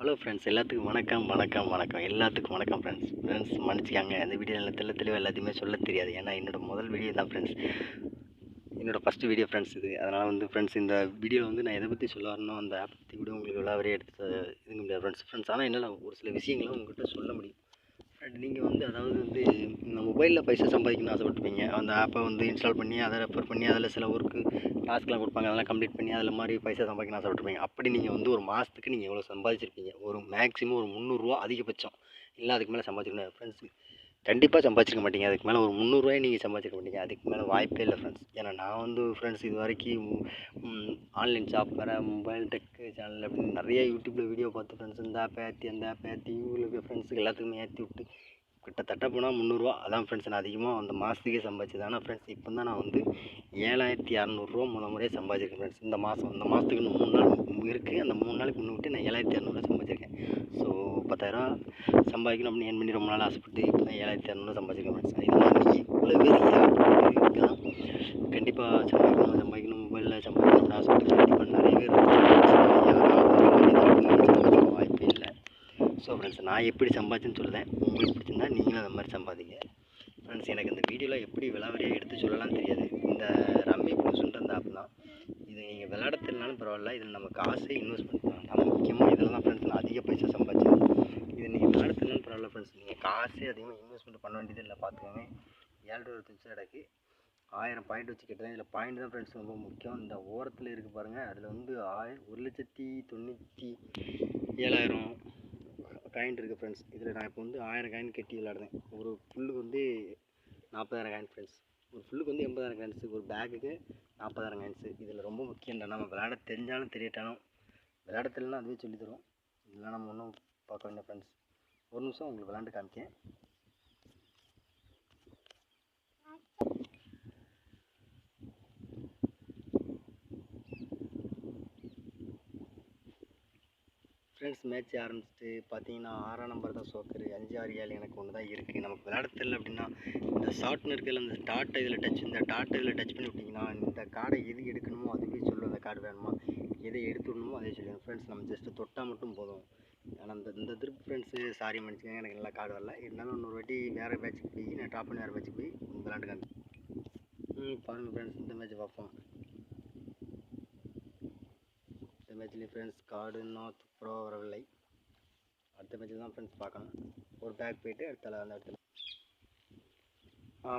Hello friends, எல்லாத்துக்கும் வணக்கம் friends மன்னிச்சுக்காங்க. அந்த வீடியோ நல்லா தெளிவாக எல்லாத்தையுமே சொல்ல தெரியாது. ஏன்னா என்னோட முதல் வீடியோ தான் ஃப்ரெண்ட்ஸ், என்னோடய ஃபஸ்ட்டு வீடியோ ஃப்ரெண்ட்ஸ் இது. அதனால் வந்து ஃப்ரெண்ட்ஸ் இந்த வீடியோவில் வந்து நான் எதை பற்றி சொல்ல வரணும், அந்த ஆப் பற்றி கூட உங்களுக்கு விளாவரியாக எடுத்து இதுங்க முடியாது ஃப்ரெண்ட்ஸ். ஆனால் என்னால் ஒரு சில விஷயங்களை உங்கள்கிட்ட சொல்ல முடியும். நீங்கள் வந்து அதாவது வந்து இந்த மொபைலில் பைசா சம்பாதிக்கணும்னு ஆசைப்பட்டுருப்பீங்க. அந்த ஆப்பை வந்து இன்ஸ்டால் பண்ணி அதை ரெஃபர் பண்ணி அதில் சில ஒர்க்கு டாஸ்க்லாம் கொடுப்பாங்க, அதெல்லாம் கம்ப்ளீட் பண்ணி அதில் மாதிரி பைசா சம்பாதிக்கணும்னு ஆசைப்பட்டுருப்பீங்க. அப்படி நீங்கள் வந்து ஒரு மாதத்துக்கு நீங்கள் எவ்வளோ சம்பாதிச்சிருப்பீங்க? ஒரு மேக்ஸிமம் ஒரு 300 அதிகபட்சம், இல்லை அதுக்கு மேலே சம்பாதிச்சிருக்கணும் ஃப்ரெண்ட்ஸ். கண்டிப்பாக சம்பாதிச்சிருக்க மாட்டீங்க. அதுக்கு மேலே ஒரு 300 நீங்கள் சம்பாதிச்சிருக்க மாட்டீங்க. அதுக்கு மேலே வாய்ப்பே இல்லை ஃப்ரெண்ட்ஸ். ஏன்னா நான் வந்து ஃப்ரெண்ட்ஸ் இது வரைக்கும் ஆன்லைன் ஷாப் வேறு, மொபைல் டெக்கு சேனல் அப்படின்னு நிறைய யூடியூப்பில் வீடியோ பார்த்து ஃப்ரெண்ட்ஸ் இந்த ஆப்பை ஏற்றி அந்த ஆப்பை ஏற்றி இவங்களுக்கு ஃப்ரெண்ட்ஸுக்கு எல்லாத்துக்குமே ஏற்றி விட்டு கிட்டத்தட்ட போனால் 300 அதான் ஃப்ரெண்ட்ஸ் நான் அதிகமாக அந்த மாதத்துக்கே சம்பாதிச்சது. ஆனால் ஃப்ரெண்ட்ஸ் இப்போ தான் நான் வந்து 7600 முறையே சம்பாதிச்சிருக்கேன் ஃப்ரெண்ட்ஸ். இந்த மாதத்துக்கு இன்னும் 3 நாள் இருக்குது. அந்த 3 நாளைக்கு முன்ன விட்டு நான் 7600 சம்பாதிச்சிருக்கேன். ஸோ 10,000 சம்பாதிக்கணும் அப்படின்னு ஏன் பண்ணி ரொம்ப நாள் ஆசைப்பட்டு இப்போ தான் 7600 சம்பாதிச்சிருக்கேன் ஃப்ரெண்ட்ஸ். இதெல்லாம் நீங்கள் இவ்வளோ பேர் இருக்கலாம். கண்டிப்பாக சம்பாதிக்கணும் மொபைலில் சம்பாதிக்கணும்னு ஆசைப்பட்டு கண்டிப்பாக நிறைய பேர் சம்பாதிக்க வாய்ப்பே இல்லை. ஸோ ஃப்ரெண்ட்ஸ், நான் எப்படி சம்பாதிச்சேன்னு சொல்லுவேன். உங்களுக்கு பிடிச்சிருந்தா நீங்களும் அந்த மாதிரி சம்பாதிங்க ஃப்ரெண்ட்ஸ். எனக்கு இந்த வீடியோவில் எப்படி விளாவரியாக எடுத்து சொல்லலாம் தெரியாது. இந்த ரம்மி ப்ளஸ்ன்ற அந்த ஆப் தான். இது நீங்கள் விளையாட தெரியலனாலும் பரவாயில்ல, இதில் நம்ம காசை இன்வெஸ்ட்மெண்ட் பண்ணலாம். நம்ம முக்கியமாக இதில் தான் ஃப்ரெண்ட்ஸ் நான் அதிக பைசா சம்பாதிச்சேன். இது நீங்கள் விளையாட தெரியலனாலும் பரவாயில்ல ஃப்ரெண்ட்ஸ், நீங்கள் காசே அதிகமாக இன்வெஸ்ட்மெண்ட் பண்ண வேண்டியது இல்லை. பார்த்துக்கோங்க, 725 இடக்கு 1000 பாயிண்ட் வச்சு கேட்டேன். இதில் பாயிண்ட் தான் ஃப்ரெண்ட்ஸ் ரொம்ப முக்கியம். இந்த ஓரத்தில் இருக்குது பாருங்கள், அதில் வந்து 1,97,000 காயின் இருக்குது ஃப்ரெண்ட்ஸ். இதில் நான் இப்போ வந்து 1000 காயின் கட்டி விளையாடுறேன். ஒரு ஃபுல்லுக்கு வந்து 40,000 காயின் ஃப்ரெண்ட்ஸ். ஒரு ஃபுல்லுக்கு வந்து 80,000 காயின்ஸு, ஒரு பேக்குக்கு 40,000 காயின்ஸு. இதில் ரொம்ப முக்கியம் இல்லை, நம்ம விளையாட தெரிஞ்சாலும் தெரியட்டாலும், விளையாட தெரியலனா அதுவே சொல்லித்தரும். இதெல்லாம் நம்ம ஒன்றும் பார்க்க வேண்டிய ஃப்ரெண்ட்ஸ். ஒரு நிமிஷம் உங்களுக்கு விளையாண்டு காமிக்கேன். ஃப்ரெண்ட்ஸ், மேட்ச் ஆரம்பிச்சுட்டு பார்த்தீங்கன்னா 6ஆம் நம்பர் தான் சோக்கரு, 5, 6, 7 எனக்கு ஒன்று தான் இருக்குது. நமக்கு விளையாட தெரியல அப்படின்னா இந்த ஷார்ட்னு இருக்கிற இந்த டாட்டை இதில் டச் பண்ணி விட்டிங்கன்னா இந்த கார்டை எது எடுக்கணுமோ அதுவே சொல்லும். அந்த கார்டு வேணுமா, எதை எடுத்து விடணுமோ அதே சொல்லுவேன் ஃப்ரெண்ட்ஸ். நம்ம ஜஸ்ட்டு தொட்டால் மட்டும் போதும். ஆனால் இந்த திருப்பு ஃப்ரெண்ட்ஸு சாரி மன்னிச்சுக்கோங்க, எனக்கு நல்லா கார்டு வரல. இருந்தாலும் இன்னொரு வாட்டி வேறு மேட்ச்சுக்கு போய் நான் ட்ராப் பண்ணி வேறு மேட்ச்சுக்கு போய் விளையாண்டு காமி பாருங்கள் ஃப்ரெண்ட்ஸ். இந்த மேட்ச்சை பார்ப்போம். இந்த மேட்ச்லேயும் ஃப்ரெண்ட்ஸ் கார்டு இன்னும் ப்ரோ வரவில்லை. அடுத்த மேட்ச்சில் தான் ஃப்ரெண்ட்ஸ் பார்க்கணும். ஒரு பேக் போயிட்டு அடுத்த அந்த இடத்துல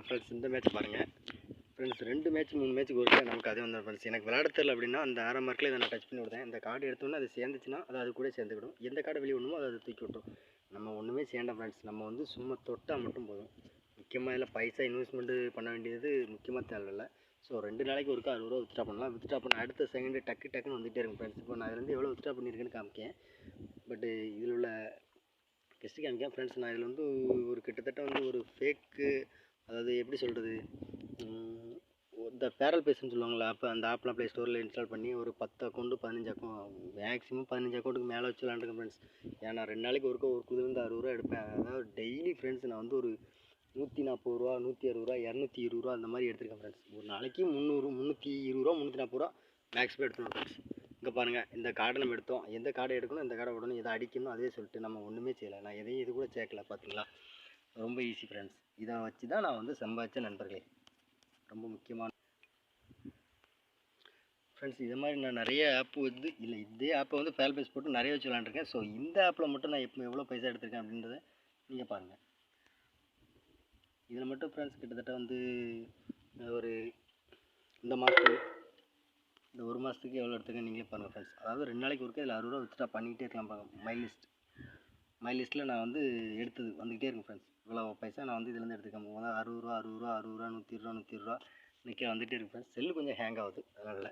ஃப்ரெண்ட்ஸ் இந்த மேட்ச் பாருங்கள் ஃப்ரெண்ட்ஸ். 2 மேட்ச் 3 மேட்ச்சுக்கு ஒரு நமக்கு அதே வந்து ஃப்ரெண்ட்ஸ். எனக்கு விளையாட தெரியல அப்படின்னா அந்த 6 மார்க்கில் இதை நான் டச் பண்ணி விடுதேன். இந்த கார்டு எடுத்தோன்னே அது சேர்ந்துச்சுன்னா அது கூட சேர்ந்துக்கிடும். எந்த கார்டை வெளியே விடணுமோ அதை தூக்கி விட்டுரும். நம்ம ஒன்றுமே செய்யണ്ട ஃப்ரெண்ட்ஸ். நம்ம வந்து சும்மா தொட்டால் மட்டும் போதும். முக்கியமாக இதில் பைசா இன்வெஸ்ட்மெண்ட்டு பண்ண வேண்டியது முக்கியமாக தேவையில்லை. ஸோ 2 நாளைக்கு ஒருக்கா 60 வித்ட்ரா பண்ணலாம். வித்ட்ரா பண்ண அடுத்த செகண்டு டக்குன்னு வந்துகிட்டே இருக்கும் ஃப்ரெண்ட்ஸ். இப்போ நான் இதுலேருந்து எவ்வளோ வித்ட்ரா பண்ணியிருக்கேன்னு காமிக்கேன். பட்டு இதில் உள்ள கெஸ்ட்டு காமிக்கேன் ஃப்ரெண்ட்ஸ். நான் இதில் வந்து ஒரு கிட்டத்தட்ட வந்து ஒரு ஃபேக்கு, அதாவது எப்படி சொல்கிறது, இந்த பேரல் பேஸ்ன்னு சொல்லுவாங்களா, அப்போ அந்த ஆப்லாம் ப்ளே ஸ்டோரில் இன்ஸ்டால் பண்ணி ஒரு 10 அக்கௌண்ட்டு 15 அக்கௌண்ட் மேக்ஸிமம் 15 அக்கௌண்ட்டுக்கு மேலே வச்சு விளாண்டுருக்கேன் ஃப்ரெண்ட்ஸ். ஏன்னா 2 நாளைக்கு ஒருக்கா ஒரு குழுந்து 60 ரூபா எடுப்பேன். அதாவது டெய்லி ஃப்ரெண்ட்ஸ் நான் வந்து ஒரு 140 ரூபா, 160 ரூபா, 220 ரூபா அந்த மாதிரி எடுத்துருக்கேன் ஃப்ரெண்ட்ஸ். ஒரு நாளைக்கு 300, 320 ரூபா, 340 ரூபா மேக்ஸிமம் எடுத்துருவோம் ஃப்ரெண்ட்ஸ். இங்கே பாருங்கள், இந்த கார்டை நம்ம எடுத்தோம். எந்த கார்டை எடுக்கணும், எந்த கார்டை விடணும், எதை அடிக்கணும் அதே சொல்லிட்டு நம்ம ஒன்றுமே செய்யலை. நான் எதையும் இது கூட சேர்க்கல. பார்த்தீங்களா, ரொம்ப ஈஸி ஃப்ரெண்ட்ஸ். இதை வச்சு தான் நான் வந்து சம்பாதிச்ச நண்பர்களே. ரொம்ப முக்கியமான ஃப்ரெண்ட்ஸ். இது மாதிரி நான் நிறைய ஆப்பு வந்து இல்லை, இதே ஆப்பை வந்து பேல் பேஸ் போட்டு நிறைய வச்சு விளாண்டுருக்கேன். ஸோ இந்த ஆப்பில் மட்டும் நான் எவ்வளோ பைசா எடுத்திருக்கேன் அப்படின்றத நீங்கள் பாருங்கள். இதில் மட்டும் ஃப்ரெண்ட்ஸ் கிட்டத்தட்ட வந்து ஒரு இந்த ஒரு மாதத்துக்கு எவ்வளோ எடுத்துருக்கேன் நீங்களே பாருங்கள் ஃப்ரெண்ட்ஸ். அதாவது 2 நாளைக்கு ஒருக்கா இதில் 60 ரூபா வித்ட்ரா பண்ணிகிட்டே இருக்கலாம் பாருங்கள். மை லிஸ்ட்டில் நான் வந்து எடுத்தது வந்துக்கிட்டே இருக்கும் ஃப்ரெண்ட்ஸ். இவ்வளோ பைசா நான் வந்து இதுலேருந்து எடுத்துருக்கேன். முதல்ல 60 ரூபா, 60 ரூபா, 60 ரூபா, 120 ரூபா, 120 ரூபா நிற்க வந்துகிட்டே இருக்கு ஃப்ரெண்ட்ஸ். செல்லு கொஞ்சம் ஹேங் ஆகுது, அதனால்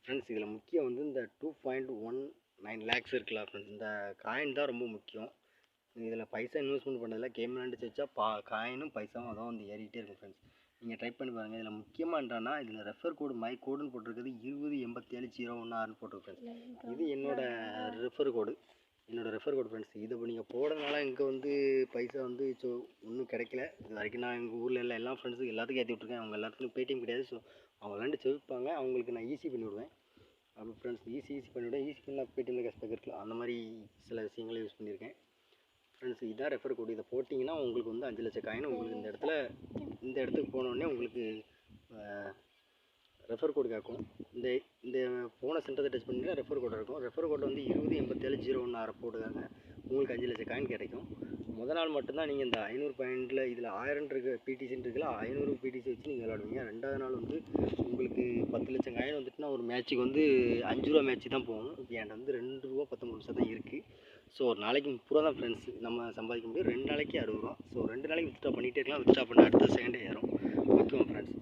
ஃப்ரெண்ட்ஸ். இதில் முக்கியம் வந்து இந்த 2.19 லேக்ஸ் இருக்குல்ல ஃப்ரெண்ட்ஸ், இந்த காயின் தான் ரொம்ப முக்கியம். இதில் பைசா இன்வெஸ்ட்மெண்ட் பண்ணதில் கேம் விளாண்டு வச்சா காயினும் பைசாவும் அதான் வந்து ஏறிக்கிட்டே இருக்கும் ஃப்ரெண்ட்ஸ். நீங்கள் ட்ரை பண்ணி பாருங்கள். இதில் முக்கியமாக என்னன்னா, இதில் ரெஃபர் கோடு மை கோடுன்னு போட்டிருக்குது 20870116 போட்டிருக்கு ஃப்ரெண்ட்ஸ். இது என்னோடய ரெஃபர் கோடு ஃப்ரெண்ட்ஸ். இதை இப்போ நீங்கள் போடுறதுனால இங்கே வந்து பைசா வந்து ஒன்றும் கிடைக்கல இது வரைக்கும். நான் எங்கள் ஊரில் எல்லா ஃப்ரெண்ட்ஸுக்கு எல்லாத்துக்கும் ஏற்றி விட்ருக்கேன். அவங்க எல்லாத்துக்கும் பேடிஎம் கிடையாது. ஸோ அவங்க விளாண்டு செவிப்பாங்க, அவங்களுக்கு நான் ஈஸி பண்ணி விடுவேன். அப்போ ஃப்ரெண்ட்ஸ் ஈஸி பண்ணிவிட ஈஸி பண்ணால் பேடிஎம்ல கேஷ்பேக் இருக்கலாம், அந்த மாதிரி சில விஷயங்களை யூஸ் பண்ணியிருக்கேன் ஃப்ரெண்ட்ஸ். இதான் ரெஃபர் கோடு. இதை போட்டிங்கன்னா உங்களுக்கு வந்து 5 லட்சம் காயின் உங்களுக்கு இந்த இடத்துக்கு போனோடனே உங்களுக்கு ரெஃபர் கோடு கேட்கும். இந்த இந்த போன சென்டரை டச் பண்ணிங்கன்னா ரெஃபர் கோடு இருக்கும். ரெஃபர் கோடு வந்து 208701 போட்டுக்காங்க, உங்களுக்கு 5 லட்சம் காயின் கிடைக்கும். முதல் நாள் மட்டும்தான் நீங்கள் இந்த 500 பாயிண்டில் இதில் 1000 இருக்க பிடிசின்னு இருக்குல்ல, 500 பிடிசி வச்சு நீங்கள் விளாடுவீங்க. ரெண்டாவது நாள் வந்து உங்களுக்கு 10 லட்சம் காயின் வந்துட்டுனா ஒரு மேட்ச்சுக்கு வந்து 5 ரூபா மேட்ச்சு தான் போகும். இப்போ என்கிட்ட வந்து 2 ரூபா 19 தான் இருக்குது. ஸோ ஒரு நாளைக்கு 30 ரூபா தான் ஃப்ரெண்ட்ஸ் நம்ம சம்பாதிக்க முடியும். 2 நாளைக்கு 60 ரூபா. ஸோ 2 நாளைக்கு வித்ட்ரா பண்ணிகிட்டே இருக்கலாம். வித்ட்ரா பண்ண அடுத்த செகண்டே ஏறும். ஓகேவா ஃப்ரெண்ட்ஸ்?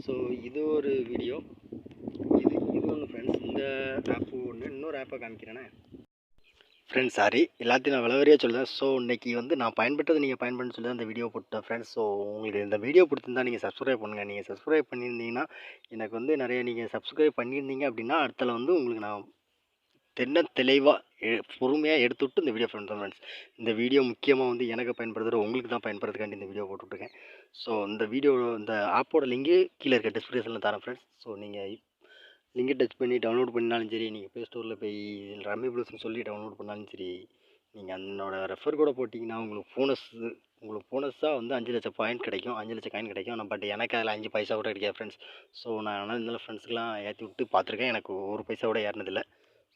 ஸோ இது ஒரு வீடியோ, இது ஒன்று ஃப்ரெண்ட்ஸ். இந்த ஆப்பு ஒன்று, இன்னொரு ஆப்பை காமிக்கிறேனே ஃப்ரெண்ட்ஸ். சாரி, எல்லாத்தையும் நான் விளவரியாக சொல்லுறேன். ஸோ இன்றைக்கி வந்து நான் பயன்பட்டது நீங்கள் பயன்படுன்னு சொல்லி தான் இந்த வீடியோ போட்டேன் ஃப்ரெண்ட்ஸ். ஸோ உங்களுக்கு இந்த வீடியோ பிடிச்சிருந்தா நீங்கள் சப்ஸ்கிரைப் பண்ணுங்கள். நீங்கள் சப்ஸ்கிரைப் பண்ணியிருந்தீங்கன்னா எனக்கு வந்து நிறைய நீங்கள் சப்ஸ்கிரைப் பண்ணியிருந்தீங்க அப்படின்னா அடுத்தல வந்து உங்களுக்கு நான் தெளிவாக பொறுமையாக எடுத்துவிட்டு இந்த வீடியோ பண்ணுறேன் ஃப்ரெண்ட்ஸ். இந்த வீடியோ முக்கியமாக வந்து எனக்கு பயன்படுத்துகிற உங்களுக்கு தான் பயன்படுறதுக்காண்டி இந்த வீடியோ போட்டுட்ருக்கேன். ஸோ இந்த ஆப்போட லிங்கு கீழே இருக்க டிஸ்கிரிப்ஷனில் தரேன் ஃப்ரெண்ட்ஸ். ஸோ நீங்கள் லிங்கை டச் பண்ணி டவுன்லோட் பண்ணாலும் சரி, நீங்கள் ப்ளே ஸ்டோரில் போய் ரம்மி ப்ளஸ்ன்னு சொல்லி டவுன்லோட் பண்ணாலும் சரி, நீங்கள் என்னோடய ரெஃபர் கூட போட்டிங்கன்னா உங்களுக்கு போனஸாக வந்து 5 லட்சம் பாயிண்ட் கிடைக்கும், 5 லட்சம் காயின் கிடைக்கும். ஆனால் பட் எனக்கு அதில் 5 பைசா கூட கிடைக்காது ஃப்ரெண்ட்ஸ். ஸோ நான் ஆனால் இந்த ஃப்ரெண்ட்ஸ்க்கெலாம் ஏற்றி விட்டு பார்த்துருக்கேன், எனக்கு ஒரு பைசா கூட ஏறினதில்லை.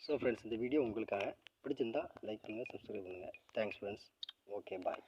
ஸோ ஃப்ரெண்ட்ஸ், இந்த வீடியோ உங்களுக்காக பிடிச்சிருந்தா லைக் பண்ணுங்கள், சப்ஸ்கிரைப் பண்ணுங்கள். Thanks friends. ஓகே, பாய்.